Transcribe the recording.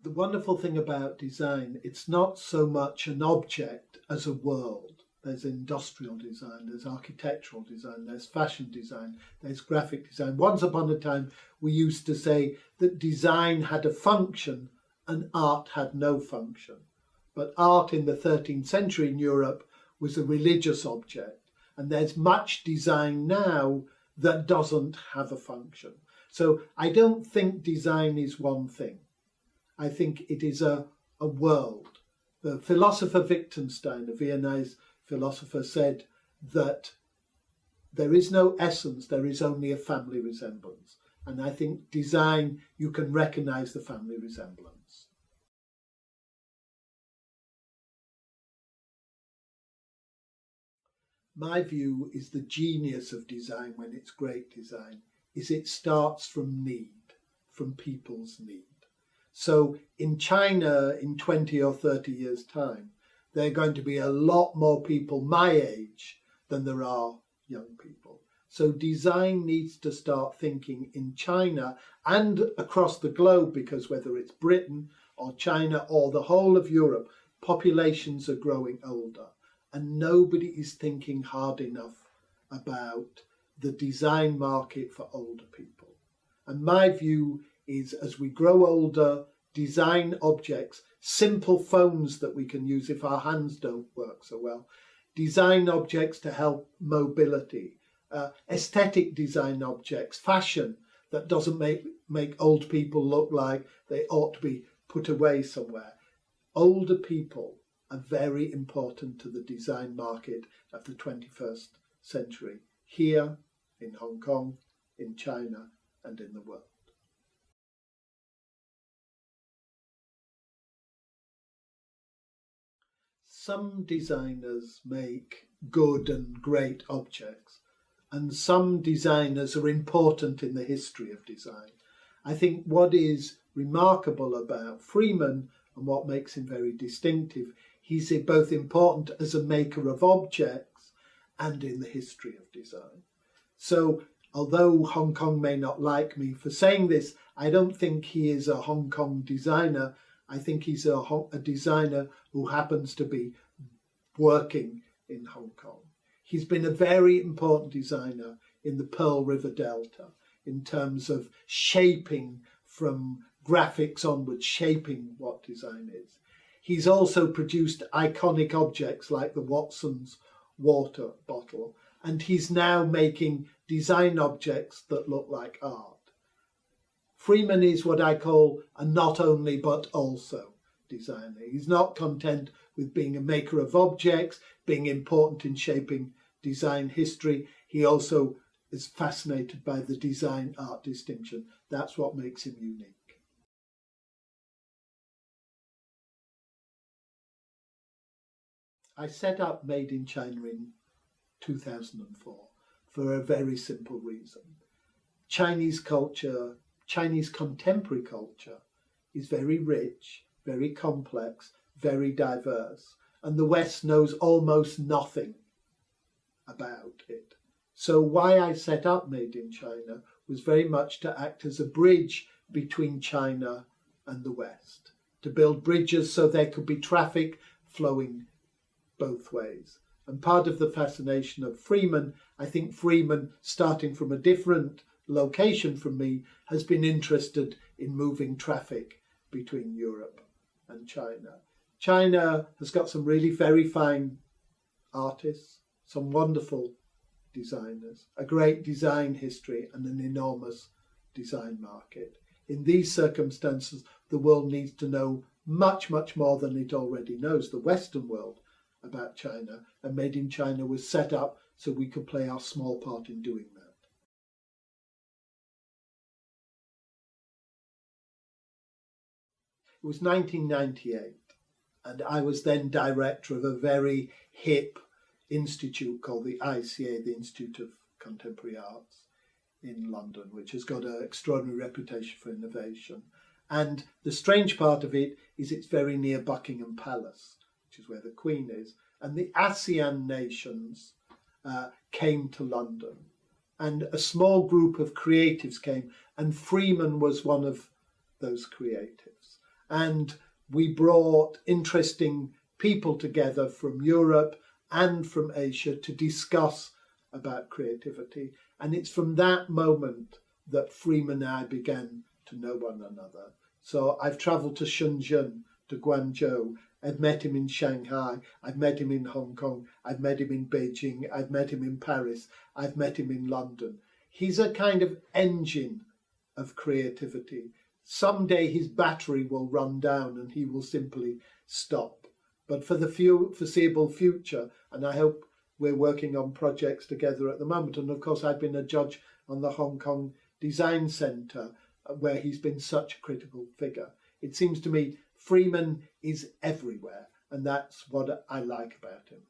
The wonderful thing about design, it's not so much an object as a world. There's industrial design, there's architectural design, there's fashion design, there's graphic design. Once upon a time, we used to say that design had a function and art had no function. But art in the 13th century in Europe was a religious object. And there's much design now that doesn't have a function. So I don't think design is one thing. I think it is a world. The philosopher Wittgenstein, a Viennese philosopher, said that there is no essence, there is only a family resemblance. And I think design, you can recognize the family resemblance. My view is the genius of design, when it's great design, is it starts from need, from people's need. So in China, in 20 or 30 years' time, there are going to be a lot more people my age than there are young people. So design needs to start thinking in China and across the globe, because whether it's Britain or China or the whole of Europe, populations are growing older. And nobody is thinking hard enough about the design market for older people. And my view is, as we grow older, design objects, simple phones that we can use if our hands don't work so well, design objects to help mobility, aesthetic design objects, fashion that doesn't make old people look like they ought to be put away somewhere. Older people are very important to the design market of the 21st century, here, in Hong Kong, in China, and in the world. Some designers make good and great objects, and some designers are important in the history of design. I think what is remarkable about Freeman and what makes him very distinctive, he's both important as a maker of objects and in the history of design. So although Hong Kong may not like me for saying this, I don't think he is a Hong Kong designer. I think he's a designer who happens to be working in Hong Kong. He's been a very important designer in the Pearl River Delta in terms of shaping from graphics onwards, shaping what design is. He's also produced iconic objects like the Watson's water bottle, and he's now making design objects that look like art. Freeman is what I call a not only but also designer. He's not content with being a maker of objects, being important in shaping design history. He also is fascinated by the design art distinction. That's what makes him unique. I set up Made in China in 2004 for a very simple reason. Chinese culture, Chinese contemporary culture, is very rich, very complex, very diverse, and the West knows almost nothing about it. So why I set up Made in China was very much to act as a bridge between China and the West, to build bridges so there could be traffic flowing both ways. And part of the fascination of Freeman, I think Freeman, starting from a different location from me, has been interested in moving traffic between Europe and China. China has got some really very fine artists, some wonderful designers, a great design history, and an enormous design market. In these circumstances, the world needs to know much, much more than it already knows, the Western world, about China, and Made in China was set up so we could play our small part in doing that. It was 1998, and I was then director of a very hip institute called the ICA, the Institute of Contemporary Arts in London, which has got an extraordinary reputation for innovation. And the strange part of it is it's very near Buckingham Palace, which is where the Queen is. And the ASEAN nations came to London, and a small group of creatives came, and Freeman was one of those creatives. And we brought interesting people together from Europe and from Asia to discuss about creativity. And it's from that moment that Freeman and I began to know one another. So I've travelled to Shenzhen, to Guangzhou. I've met him in Shanghai. I've met him in Hong Kong. I've met him in Beijing. I've met him in Paris. I've met him in London. He's a kind of engine of creativity. Someday his battery will run down and he will simply stop. But for the foreseeable future, and I hope we're working on projects together at the moment, and of course I've been a judge on the Hong Kong Design Centre, where he's been such a critical figure. It seems to me Freeman is everywhere, and that's what I like about him.